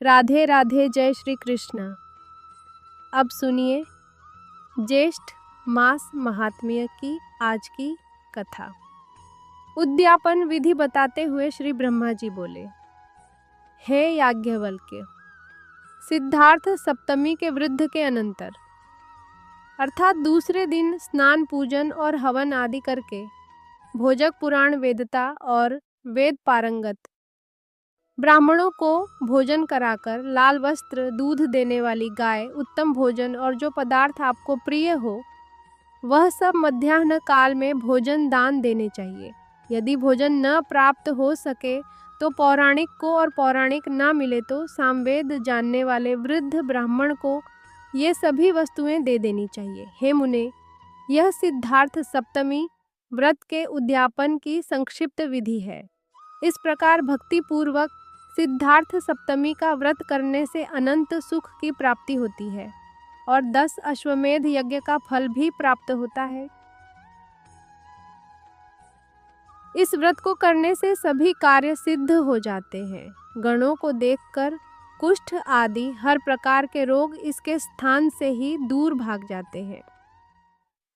राधे राधे, जय श्री कृष्ण। अब सुनिए ज्येष्ठ मास महात्म्य की आज की कथा। उद्यापन विधि बताते हुए श्री ब्रह्मा जी बोले, हे याज्ञवल्क्य, सिद्धार्थ सप्तमी के वृद्ध के अनंतर अर्थात दूसरे दिन स्नान पूजन और हवन आदि करके भोजक पुराण वेदता और वेद पारंगत ब्राह्मणों को भोजन कराकर लाल वस्त्र, दूध देने वाली गाय, उत्तम भोजन और जो पदार्थ आपको प्रिय हो वह सब मध्याह्न काल में भोजन दान देने चाहिए। यदि भोजन न प्राप्त हो सके तो पौराणिक को और पौराणिक न मिले तो सामवेद जानने वाले वृद्ध ब्राह्मण को ये सभी वस्तुएं दे देनी चाहिए। हे मुने, यह सिद्धार्थ सप्तमी व्रत के उद्यापन की संक्षिप्त विधि है। इस प्रकार भक्ति पूर्वक सिद्धार्थ सप्तमी का व्रत करने से अनंत सुख की प्राप्ति होती है और 10 अश्वमेध यज्ञ का फल भी प्राप्त होता है। इस व्रत को करने से सभी कार्य सिद्ध हो जाते हैं। गणों को देखकर कुष्ठ आदि हर प्रकार के रोग इसके स्थान से ही दूर भाग जाते हैं।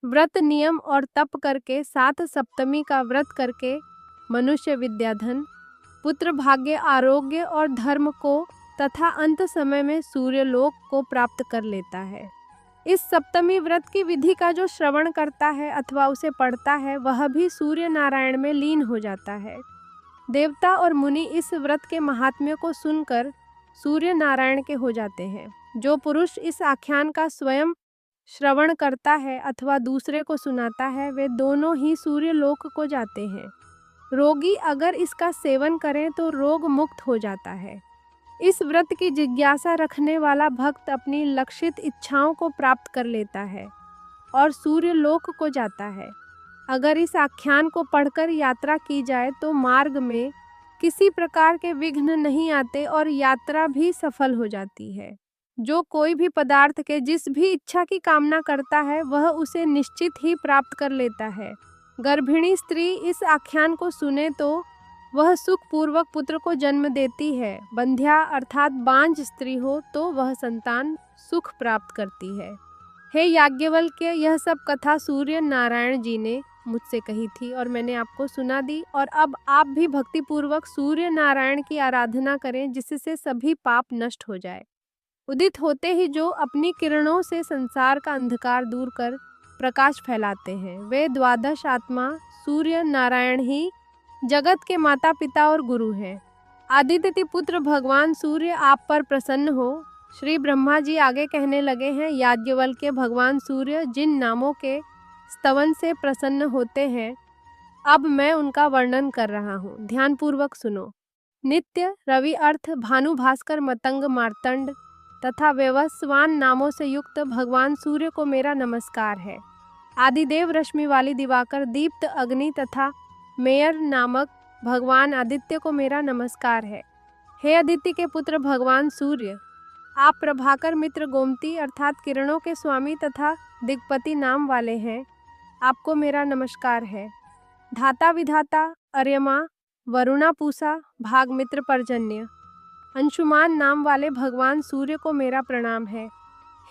व्रत नियम और तप करके 7 सप्तमी का व्रत करके मनुष्य विद्याधन, पुत्र भाग्य, आरोग्य और धर्म को तथा अंत समय में सूर्यलोक को प्राप्त कर लेता है। इस सप्तमी व्रत की विधि का जो श्रवण करता है अथवा उसे पढ़ता है वह भी सूर्य नारायण में लीन हो जाता है। देवता और मुनि इस व्रत के महात्म्य को सुनकर सूर्य नारायण के हो जाते हैं। जो पुरुष इस आख्यान का स्वयं श्रवण करता है अथवा दूसरे को सुनाता है वे दोनों ही सूर्यलोक को जाते हैं। रोगी अगर इसका सेवन करें तो रोग मुक्त हो जाता है। इस व्रत की जिज्ञासा रखने वाला भक्त अपनी लक्षित इच्छाओं को प्राप्त कर लेता है और सूर्यलोक को जाता है। अगर इस आख्यान को पढ़कर यात्रा की जाए तो मार्ग में किसी प्रकार के विघ्न नहीं आते और यात्रा भी सफल हो जाती है। जो कोई भी पदार्थ के जिस भी इच्छा की कामना करता है वह उसे निश्चित ही प्राप्त कर लेता है। गर्भिणी स्त्री इस आख्यान को सुने तो वह सुखपूर्वक पुत्र को जन्म देती है। बंध्या अर्थात बांझ स्त्री हो तो वह संतान सुख प्राप्त करती है। हे याज्ञवल्क्य, यह सब कथा सूर्य नारायण जी ने मुझसे कही थी और मैंने आपको सुना दी, और अब आप भी भक्तिपूर्वक सूर्य नारायण की आराधना करें जिससे सभी पाप नष्ट हो जाए। उदित होते ही जो अपनी किरणों से संसार का अंधकार दूर कर प्रकाश फैलाते हैं वे द्वादश आत्मा सूर्य नारायण ही जगत के माता पिता और गुरु हैं। आदित्य पुत्र भगवान सूर्य आप पर प्रसन्न हो। श्री ब्रह्मा जी आगे कहने लगे हैं, याज्ञवल्क्य, भगवान सूर्य जिन नामों के स्तवन से प्रसन्न होते हैं अब मैं उनका वर्णन कर रहा हूँ, ध्यानपूर्वक सुनो। नित्य, रवि अर्थ, भानु, भास्कर, मतंग, मार्तंड तथा व्यवस्वान नामों से युक्त भगवान सूर्य को मेरा नमस्कार है। आदिदेव, रश्मि वाली, दिवाकर, दीप्त, अग्नि तथा मेयर नामक भगवान आदित्य को मेरा नमस्कार है। हे अदिति के पुत्र भगवान सूर्य, आप प्रभाकर, मित्र, गोमती अर्थात किरणों के स्वामी तथा दिग्पति नाम वाले हैं, आपको मेरा नमस्कार है। धाता विधाता, अर्यमा, वरुणा, पूषा, भाग, मित्र, पर्जन्य, अंशुमान नाम वाले भगवान सूर्य को मेरा प्रणाम है।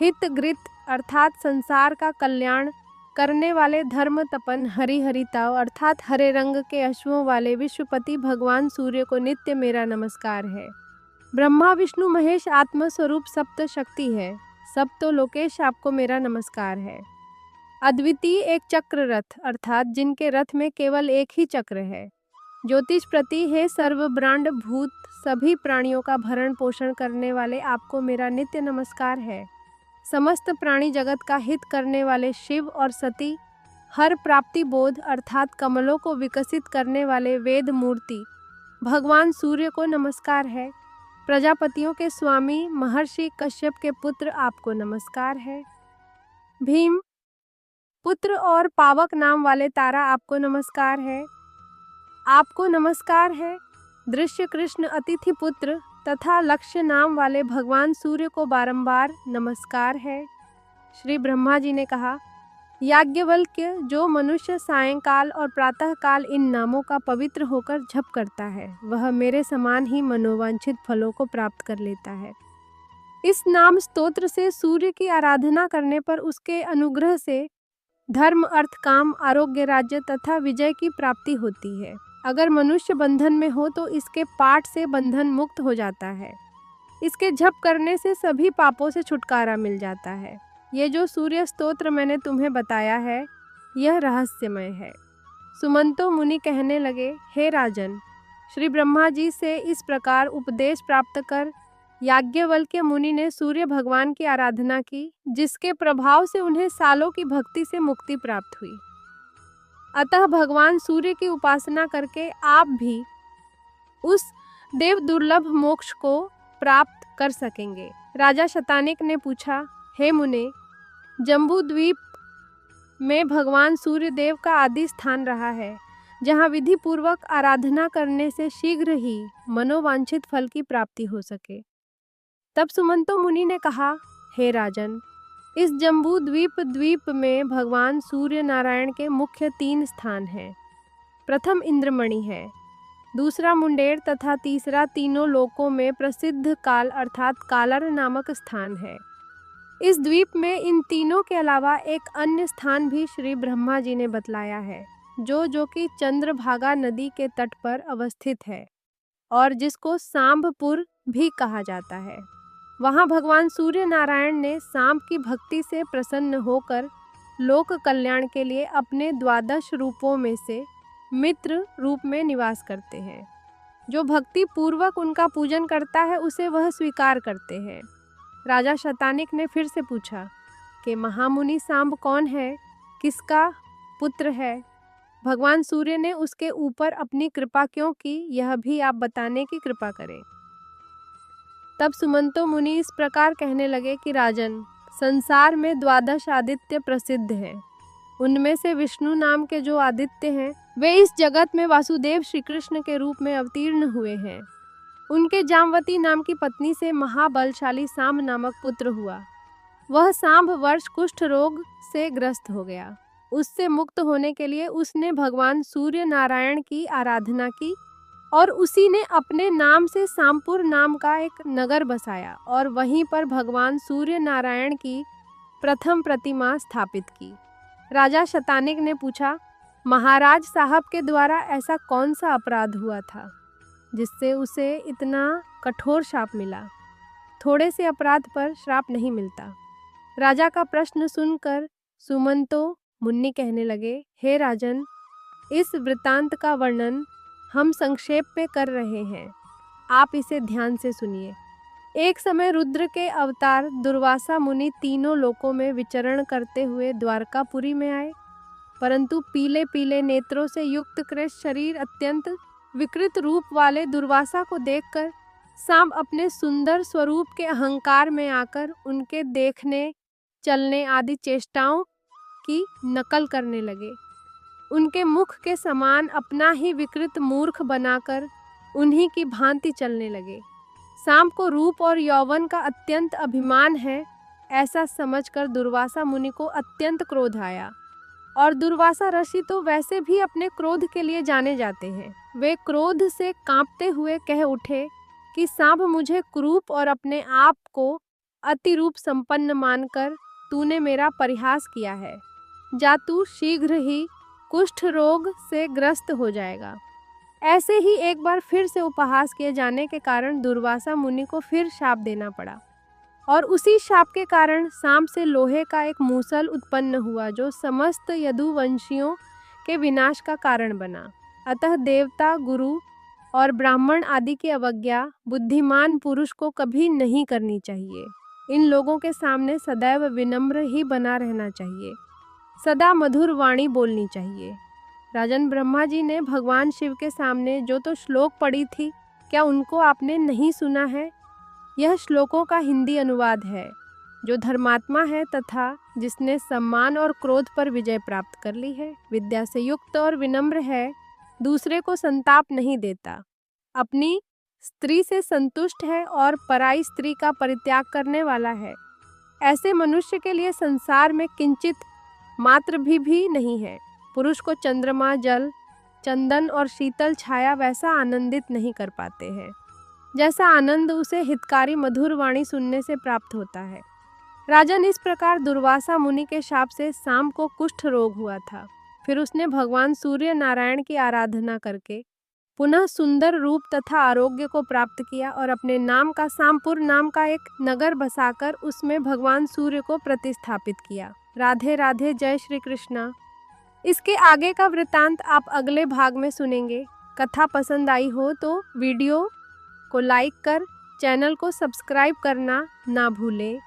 हित, गृत अर्थात संसार का कल्याण करने वाले, धर्म, तपन, हरिहरिताव अर्थात हरे रंग के अश्वों वाले विश्वपति भगवान सूर्य को नित्य मेरा नमस्कार है। ब्रह्मा, विष्णु, महेश आत्म स्वरूप सप्त शक्ति है, सप्तो लोकेश आपको मेरा नमस्कार है। अद्वितीय एक चक्र रथ अर्थात जिनके रथ में केवल एक ही चक्र है। ज्योतिष प्रति है सर्व ब्रांड भूत सभी प्राणियों का भरण पोषण करने वाले आपको मेरा नित्य नमस्कार है। समस्त प्राणी जगत का हित करने वाले शिव और सती, हर प्राप्ति बोध अर्थात कमलों को विकसित करने वाले वेद मूर्ति भगवान सूर्य को नमस्कार है। प्रजापतियों के स्वामी महर्षि कश्यप के पुत्र आपको नमस्कार है। भीम पुत्र और पावक नाम वाले तारा आपको नमस्कार है। आपको नमस्कार है। दृश्य कृष्ण अतिथि पुत्र तथा लक्ष्य नाम वाले भगवान सूर्य को बारंबार नमस्कार है। श्री ब्रह्मा जी ने कहा, याज्ञवल्क्य, जो मनुष्य सायंकाल और प्रातःकाल इन नामों का पवित्र होकर जप करता है, वह मेरे समान ही मनोवांछित फलों को प्राप्त कर लेता है। इस नाम स्तोत्र से सूर्य की आराधना करने पर उसके अनुग्रह से धर्म, अर्थ, काम, आरोग्य, राज्य तथा विजय की प्राप्ति होती है। अगर मनुष्य बंधन में हो तो इसके पाठ से बंधन मुक्त हो जाता है। इसके जप करने से सभी पापों से छुटकारा मिल जाता है। ये जो सूर्य स्तोत्र मैंने तुम्हें बताया है, यह रहस्यमय है। सुमंतो मुनि कहने लगे, हे राजन, श्री ब्रह्मा जी से इस प्रकार उपदेश प्राप्त कर याज्ञवल्क्य मुनि ने सूर्य भगवान की आराधना की, जिसके प्रभाव से उन्हें सालों की भक्ति से मुक्ति प्राप्त हुई। अतः भगवान सूर्य की उपासना करके आप भी उस देव दुर्लभ मोक्ष को प्राप्त कर सकेंगे। राजा शतानिक ने पूछा, हे मुने, जम्बू द्वीप में भगवान सूर्य देव का आदि स्थान रहा है, जहाँ विधि पूर्वक आराधना करने से शीघ्र ही मनोवांछित फल की प्राप्ति हो सके। तब सुमंतो मुनि ने कहा, हे राजन, इस जम्बू द्वीप में भगवान सूर्य नारायण के मुख्य 3 स्थान हैं। प्रथम इंद्रमणि है, दूसरा मुंडेर तथा तीसरा तीनों लोकों में प्रसिद्ध काल अर्थात कालर नामक स्थान है। इस द्वीप में इन तीनों के अलावा एक अन्य स्थान भी श्री ब्रह्मा जी ने बतलाया है, जो कि चंद्रभागा नदी के तट पर अवस्थित है और जिसको सांबपुर भी कहा जाता है। वहाँ भगवान सूर्य नारायण ने सांब की भक्ति से प्रसन्न होकर लोक कल्याण के लिए अपने 12 रूपों में से मित्र रूप में निवास करते हैं। जो भक्ति पूर्वक उनका पूजन करता है उसे वह स्वीकार करते हैं। राजा शतानिक ने फिर से पूछा कि महामुनि सांब कौन है, किसका पुत्र है? भगवान सूर्य ने उसके ऊपर अपनी कृपा क्यों की, यह भी आप बताने की कृपा करें। तब सुमंतो मुनि इस प्रकार कहने लगे कि राजन, संसार में 12 आदित्य प्रसिद्ध हैं। उनमें से विष्णु नाम के जो आदित्य हैं, वे इस जगत में वासुदेव श्री कृष्ण के रूप में अवतीर्ण हुए हैं। उनके जामवती नाम की पत्नी से महाबलशाली सांब नामक पुत्र हुआ। वह सांब वर्ष कुष्ठ रोग से ग्रस्त हो गया। उससे मुक्त होने के लिए उसने भगवान सूर्य नारायण की आराधना की और उसी ने अपने नाम से सांबपुर नाम का एक नगर बसाया और वहीं पर भगवान सूर्य नारायण की प्रथम प्रतिमा स्थापित की। राजा शतानिक ने पूछा, महाराज साहब के द्वारा ऐसा कौन सा अपराध हुआ था जिससे उसे इतना कठोर शाप मिला? थोड़े से अपराध पर श्राप नहीं मिलता। राजा का प्रश्न सुनकर सुमंतो मुनि कहने लगे, हे राजन, इस वृत्तांत का वर्णन हम संक्षेप में कर रहे हैं, आप इसे ध्यान से सुनिए। एक समय रुद्र के अवतार दुर्वासा मुनि तीनों लोकों में विचरण करते हुए द्वारकापुरी में आए, परंतु पीले पीले नेत्रों से युक्त कृश शरीर अत्यंत विकृत रूप वाले दुर्वासा को देखकर सांब अपने सुंदर स्वरूप के अहंकार में आकर उनके देखने, चलने आदि चेष्टाओं की नकल करने लगे। उनके मुख के समान अपना ही विकृत मूर्ख बनाकर उन्हीं की भांति चलने लगे। सांब को रूप और यौवन का अत्यंत अभिमान है, ऐसा समझकर दुर्वासा मुनि को अत्यंत क्रोध आया। और दुर्वासा ऋषि तो वैसे भी अपने क्रोध के लिए जाने जाते हैं। वे क्रोध से कांपते हुए कह उठे कि सांब, मुझे कुरूप और अपने आप को अति रूप संपन्न मानकर तूने मेरा परिहास किया है। जा तू शीघ्र ही कुष्ठ रोग से ग्रस्त हो जाएगा। ऐसे ही एक बार फिर से उपहास किए जाने के कारण दुर्वासा मुनि को फिर शाप देना पड़ा और उसी शाप के कारण सांब से लोहे का एक मूसल उत्पन्न हुआ, जो समस्त यदुवंशियों के विनाश का कारण बना। अतः देवता, गुरु और ब्राह्मण आदि की अवज्ञा बुद्धिमान पुरुष को कभी नहीं करनी चाहिए। इन लोगों के सामने सदैव विनम्र ही बना रहना चाहिए, सदा मधुर वाणी बोलनी चाहिए। राजन, ब्रह्मा जी ने भगवान शिव के सामने जो तो श्लोक पढ़ी थी, क्या उनको आपने नहीं सुना है? यह श्लोकों का हिंदी अनुवाद है। जो धर्मात्मा है तथा जिसने सम्मान और क्रोध पर विजय प्राप्त कर ली है, विद्या से युक्त और विनम्र है, दूसरे को संताप नहीं देता, अपनी स्त्री से संतुष्ट है और पराई स्त्री का परित्याग करने वाला है, ऐसे मनुष्य के लिए संसार में किंचित मात्र भी नहीं है। पुरुष को चंद्रमा, जल, चंदन और शीतल छाया वैसा आनंदित नहीं कर पाते हैं जैसा आनंद उसे हितकारी मधुर वाणी सुनने से प्राप्त होता है। राजन, इस प्रकार दुर्वासा मुनि के शाप से सांब को कुष्ठ रोग हुआ था। फिर उसने भगवान सूर्य नारायण की आराधना करके पुनः सुंदर रूप तथा आरोग्य को प्राप्त किया और अपने नाम का सांबपुर नाम का एक नगर बसाकर उसमें भगवान सूर्य को प्रतिस्थापित किया। राधे राधे, जय श्री कृष्णा। इसके आगे का वृतांत आप अगले भाग में सुनेंगे। कथा पसंद आई हो तो वीडियो को लाइक कर चैनल को सब्सक्राइब करना ना भूलें।